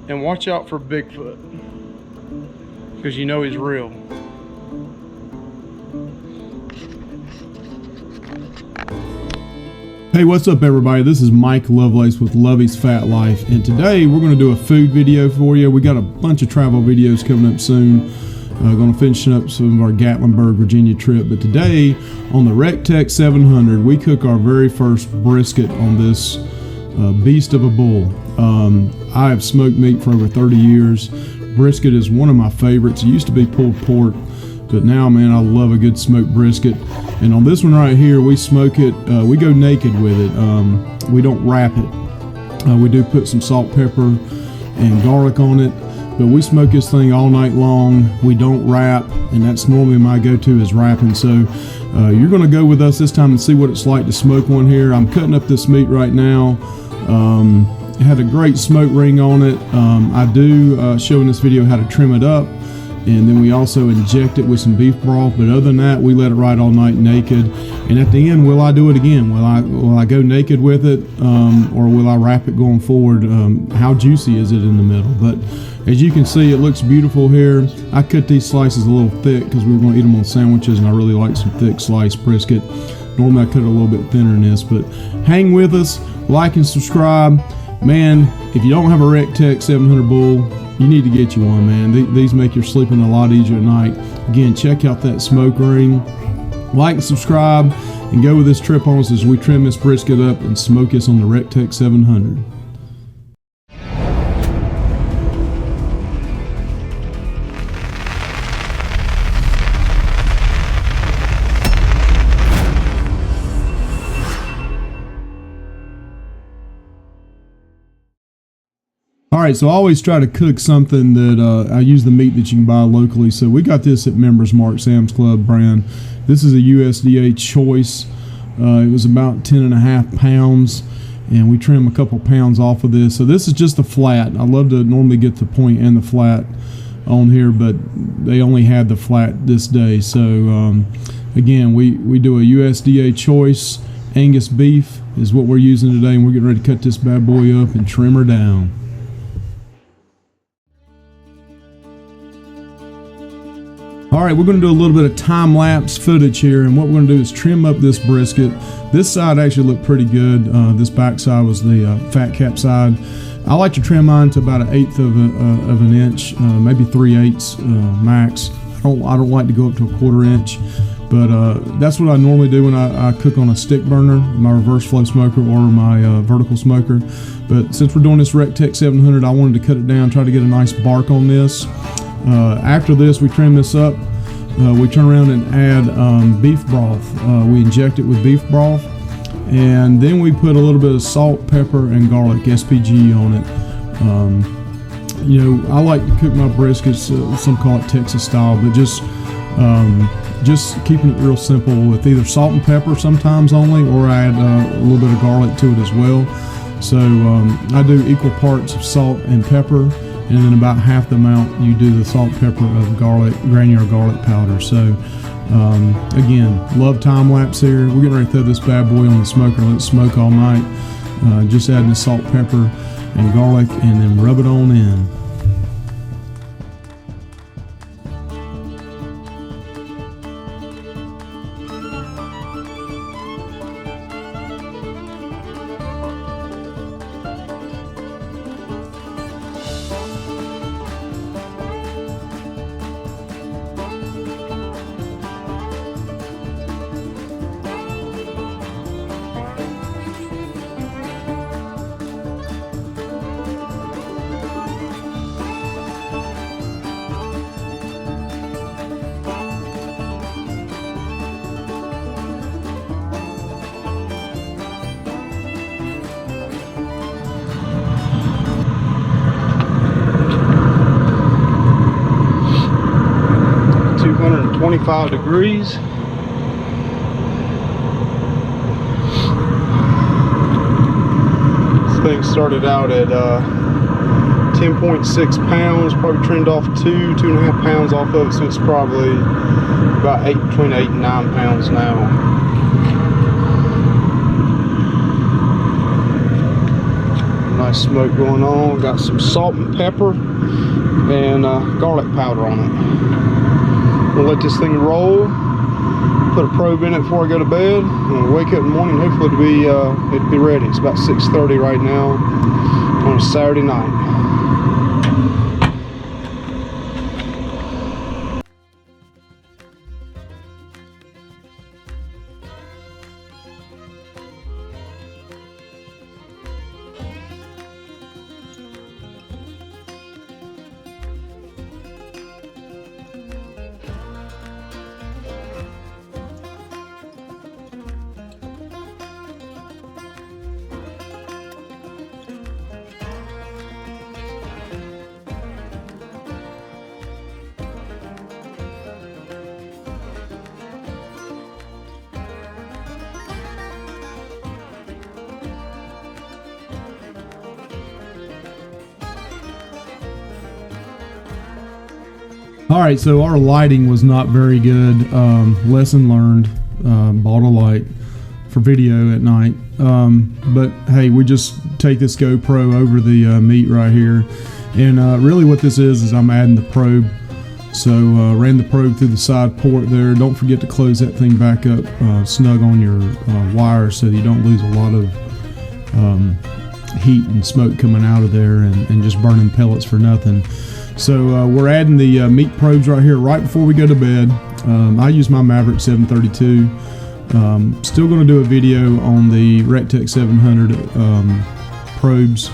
And watch out for Bigfoot, because you know he's real. Hey, what's up everybody? This is Mike Lovelace with Lovey's Fat Life, and today we're going to do a food video for you. We got a bunch of travel videos coming up soon. Going to finish up some of our Gatlinburg, Virginia trip, but today on the Tec 700 we cook our very first brisket on this beast of a bull. I have smoked meat for over 30 years. Brisket is one of my favorites. It used to be pulled pork, but now, man, I love a good smoked brisket. And on this one right here, we smoke it, we go naked with it. We don't wrap it. We do put some salt, pepper, and garlic on it, but we smoke this thing all night long. We don't wrap, and that's normally my go-to is wrapping. So you're gonna go with us this time and see what it's like to smoke one here. I'm cutting up this meat right now. It had a great smoke ring on it. I do show in this video how to trim it up, and then we also inject it with some beef broth. But other than that, we let it ride all night naked. And at the end, will I do it again? Will I go naked with it, or will I wrap it going forward? How juicy is it in the middle? But as you can see, it looks beautiful here. I cut these slices a little thick because we were going to eat them on sandwiches, and I really like some thick sliced brisket. Normally I cut it a little bit thinner than this, but hang with us, like and subscribe. Man, if you don't have a Tec 700 bull, you need to get you one, man. These make your sleeping a lot easier at night. Again, check out that smoke ring, like and subscribe, and go with this trip on us as we trim this brisket up and smoke this on the Tec 700. Alright, so I always try to cook something that I use the meat that you can buy locally. So we got this at Members Mark Sam's Club brand. This is a USDA choice. It was about 10.5 pounds, and we trim a couple pounds off of this. So this is just a flat. I love to normally get the point and the flat on here, but they only had the flat this day. So again, we do a USDA choice Angus beef is what we're using today, and we're getting ready to cut this bad boy up and trim her down. Alright, we're going to do a little bit of time-lapse footage here, and what we're going to do is trim up this brisket. This side actually looked pretty good. This back side was the fat cap side. I like to trim mine to about 1/8 of an inch, maybe 3/8 max. I don't like to go up to 1/4 inch, but that's what I normally do when I cook on a stick burner, my reverse flow smoker or my vertical smoker. But since we're doing this Tec 700, I wanted to cut it down, try to get a nice bark on this. After this, we trim this up. We turn around and add beef broth. We inject it with beef broth, and then we put a little bit of salt, pepper, and garlic SPG on it. You know, I like to cook my briskets. Some call it Texas style, but just keeping it real simple with either salt and pepper sometimes only, or I add a little bit of garlic to it as well. So I do equal parts of salt and pepper, and then about half the amount you do the salt, pepper of garlic, granular garlic powder. So again, love time lapse here. We're getting ready to throw this bad boy on the smoker and let it smoke all night. Just adding the salt, pepper, and garlic, and then rub it on in. degrees. This thing started out at 10.6 pounds, probably trimmed off 2.5 pounds off of it, so it's probably about between 8 and 9 pounds now. Nice smoke going on. Got some salt and pepper and garlic powder on it. We'll let this thing roll. Put a probe in it before I go to bed. When I wake up in the morning, hopefully it'll be ready. It's about 6:30 right now on a Saturday night. All right, so our lighting was not very good. Lesson learned. Bought a light for video at night. But hey, we just take this GoPro over the meat right here. And really what this is I'm adding the probe. So ran the probe through the side port there. Don't forget to close that thing back up snug on your wire so you don't lose a lot of heat and smoke coming out of there and just burning pellets for nothing. So we're adding the meat probes right here right before we go to bed. I use my Maverick 732. Still going to do a video on the Rectech 700 probes.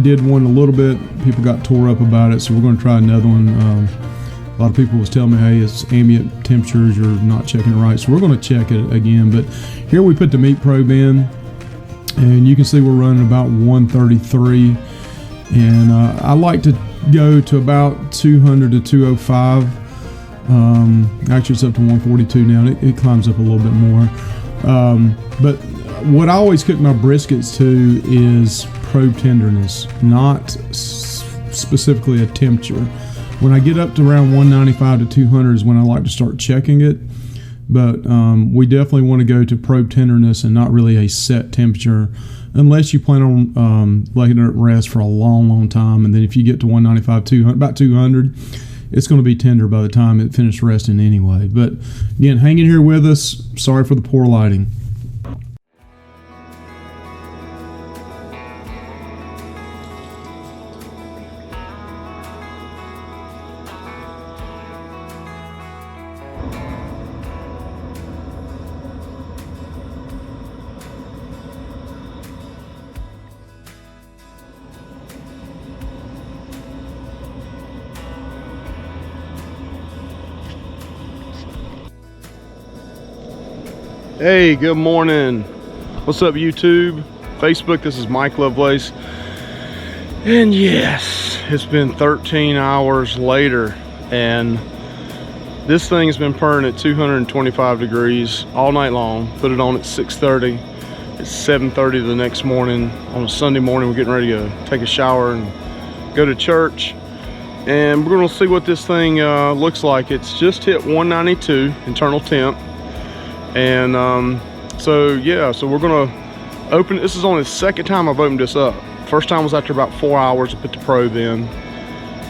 Did one a little bit. People got tore up about it, so we're going to try another one. A lot of people was telling me, hey, it's ambient temperatures, you're not checking it right. So we're going to check it again. But here we put the meat probe in, and you can see we're running about 133. And I like to go to about 200 to 205. Actually, it's up to 142 now. It climbs up a little bit more. But what I always cook my briskets to is probe tenderness, not specifically a temperature. When I get up to around 195 to 200 is when I like to start checking it. But we definitely want to go to probe tenderness and not really a set temperature, unless you plan on letting it rest for a long time. And then if you get to 195, 200, about 200, it's going to be tender by the time it finishes resting anyway. But again, hang in here with us. Sorry for the poor lighting. Hey, good morning. What's up, YouTube, Facebook? This is Mike Lovelace. And yes, it's been 13 hours later, and this thing has been purring at 225 degrees all night long. Put it on at 6:30. It's 7:30 the next morning. On a Sunday morning, we're getting ready to take a shower and go to church. And we're gonna see what this thing looks like. It's just hit 192 internal temp. And so we're gonna open. This is only the second time I've opened this up. First time was after about 4 hours to put the probe in.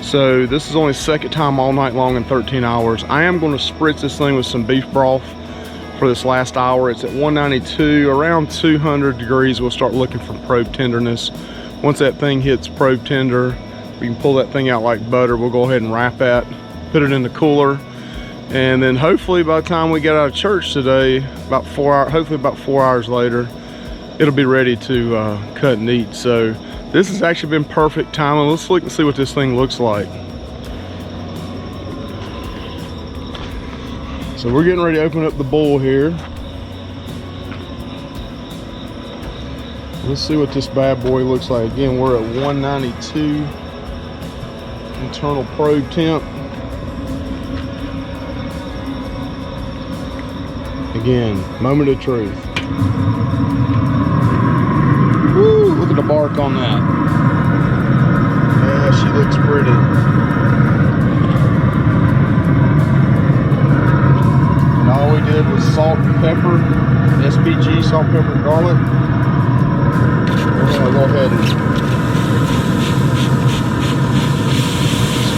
So this is only the second time all night long in 13 hours. I am going to spritz this thing with some beef broth for this last hour. It's at 192, around 200 degrees. We'll start looking for probe tenderness. Once that thing hits probe tender, we can pull that thing out like butter. We'll go ahead and wrap that, put it in the cooler. And then hopefully by the time we get out of church today, about 4 hours, hopefully about 4 hours later, it'll be ready to cut and eat. So this has actually been perfect timing. Let's look and see what this thing looks like. So we're getting ready to open up the bowl here. Let's see what this bad boy looks like. Again, we're at 192 internal probe temp. Again, moment of truth. Woo, look at the bark on that. Yeah, she looks pretty. And all we did was salt and pepper, SPG, salt, pepper, and garlic. We're gonna go ahead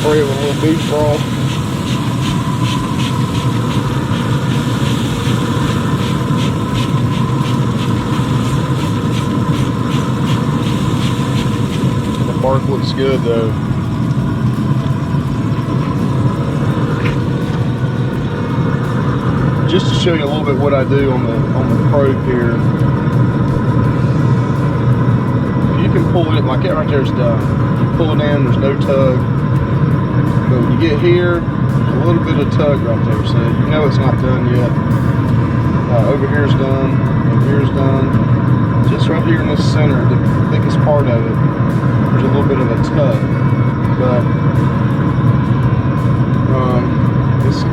Spray it with a little beef broth. The bark looks good though. Just to show you a little bit what I do on the probe here. You can pull it, like that right there is done. You pull it in, there's no tug. But when you get here, there's a little bit of tug right there, so you know it's not done yet. Over here is done, over here is done. Just right here in this center, the thickest part of it, there's a little bit of a tug. But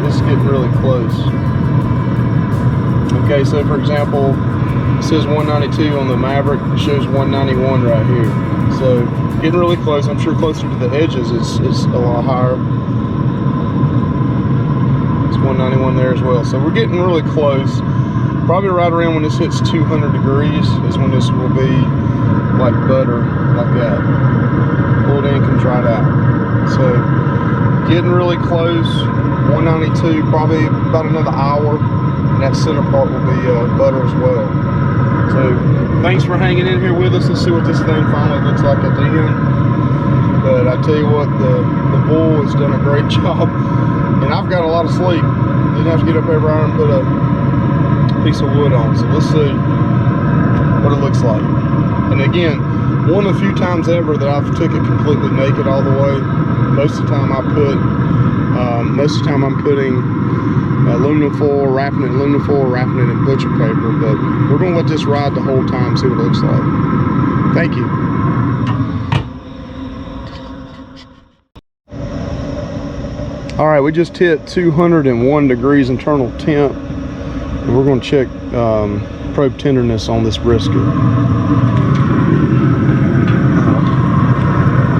it's getting really close. Okay, so for example, it says 192 on the Maverick, it shows 191 right here. So getting really close. I'm sure closer to the edges is a lot higher. It's 191 there as well. So we're getting really close. Probably right around when this hits 200 degrees is when this will be like butter, like that. Pull it in, comes right out. So getting really close. 192, probably about another hour. And that center part will be butter as well. So thanks for hanging in here with us. Let's see what this thing finally looks like at the end. But I tell you what, the bull has done a great job. And I've got a lot of sleep. Didn't have to get up every hour and put a piece of wood on. So let's see what it looks like. And again, one of the few times ever that I've took it completely naked all the way. Most of the time I'm putting aluminum foil, wrapping it in aluminum foil, wrapping it in butcher paper, but we're going to let this ride the whole time, see what it looks like. Thank you. All right, we just hit 201 degrees internal temp, and we're going to check probe tenderness on this brisket. Look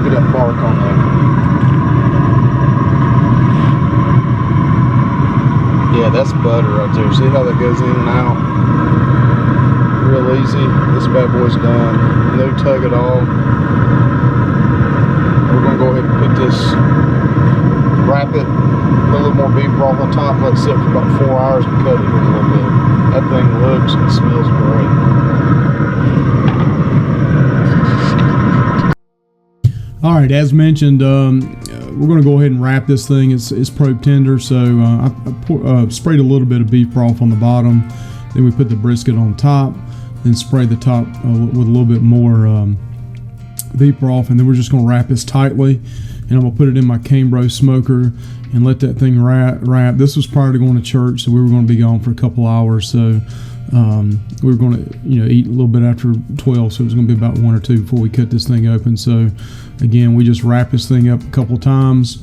at that bark on that. Yeah, that's butter right there. See how that goes in and out? Real easy. This bad boy's done. No tug at all. We're going to go ahead and put this, wrap it, put a little more beef broth on top, let it sit for about 4 hours and cut it in a little bit. That thing looks and smells great. All right, as mentioned, we're going to go ahead and wrap this thing. It's probe tender, so I sprayed a little bit of beef broth on the bottom. Then we put the brisket on top, then spray the top with a little bit more beef broth, and then we're just going to wrap this tightly. And I'm going to put it in my Cambro smoker and let that thing wrap. This was prior to going to church, so we were going to be gone for a couple hours. So we were going to, eat a little bit after 12, so it was going to be about 1 or 2 before we cut this thing open. So again, we just wrap this thing up a couple times.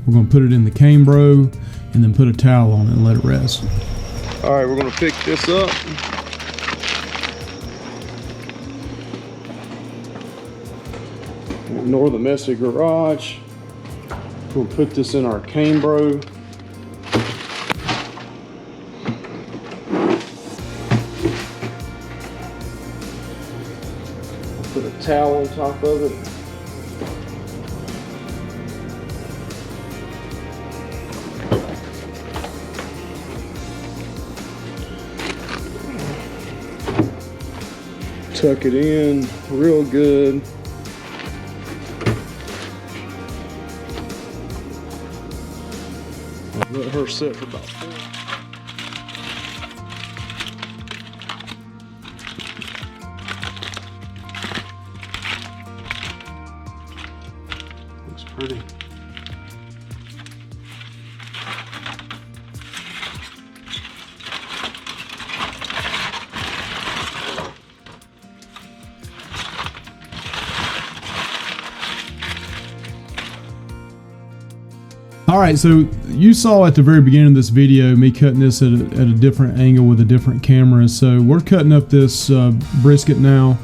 We're going to put it in the Cambro and then put a towel on it and let it rest. All right, we're going to pick this up. Ignore the messy garage. We'll put this in our Cambro. Put a towel on top of it. Tuck it in real good. Let her sit for about 4. Looks pretty. All right, so you saw at the very beginning of this video me cutting this at a different angle with a different camera. So we're cutting up this brisket now.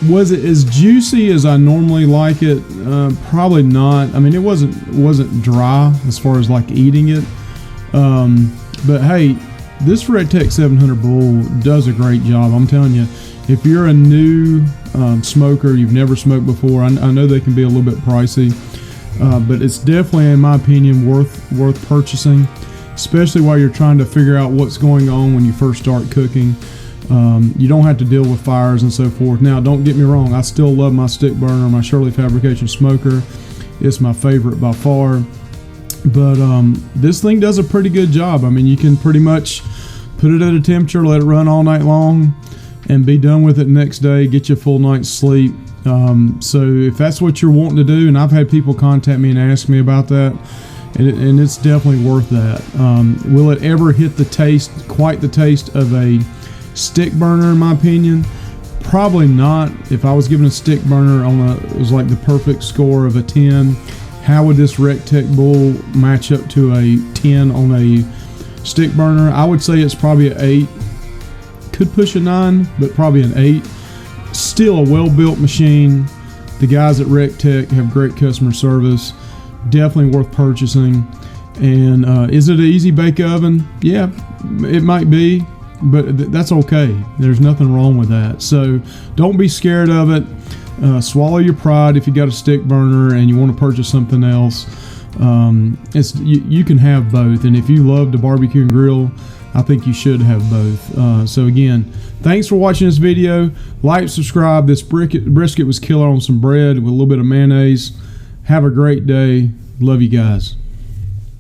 Was it as juicy as I normally like it? Probably not. I mean, it wasn't dry as far as like eating it. But hey, this Tec 700 bull does a great job. I'm telling you, If you're a new smoker, you've never smoked before, I know they can be a little bit pricey, but it's definitely, in my opinion, worth purchasing, especially while you're trying to figure out what's going on when you first start cooking. You don't have to deal with fires and so forth. Now, don't get me wrong, I still love my stick burner, my Shirley Fabrication smoker. It's my favorite by far. But this thing does a pretty good job. I mean, you can pretty much put it at a temperature, let it run all night long, and be done with it next day, get you a full night's sleep. So if that's what you're wanting to do, and I've had people contact me and ask me about that, and it's definitely worth that. Will it ever hit the taste, quite the taste of a stick burner, in my opinion? Probably not. If I was given a stick burner it was like the perfect score of a 10, how would this RecTec Bull match up to a 10 on a stick burner? I would say it's probably an 8. Could push a 9, but probably an 8. Still a well-built machine. The guys at RecTec have great customer service. Definitely worth purchasing. And is it an easy bake oven? Yeah, it might be, but that's okay. There's nothing wrong with that. So don't be scared of it. Swallow your pride if you got a stick burner and you want to purchase something else. You can have both, and if you love to barbecue and grill, I think you should have both. So again, thanks for watching this video. Like, subscribe. This brisket was killer on some bread with a little bit of mayonnaise. Have a great day. Love you guys.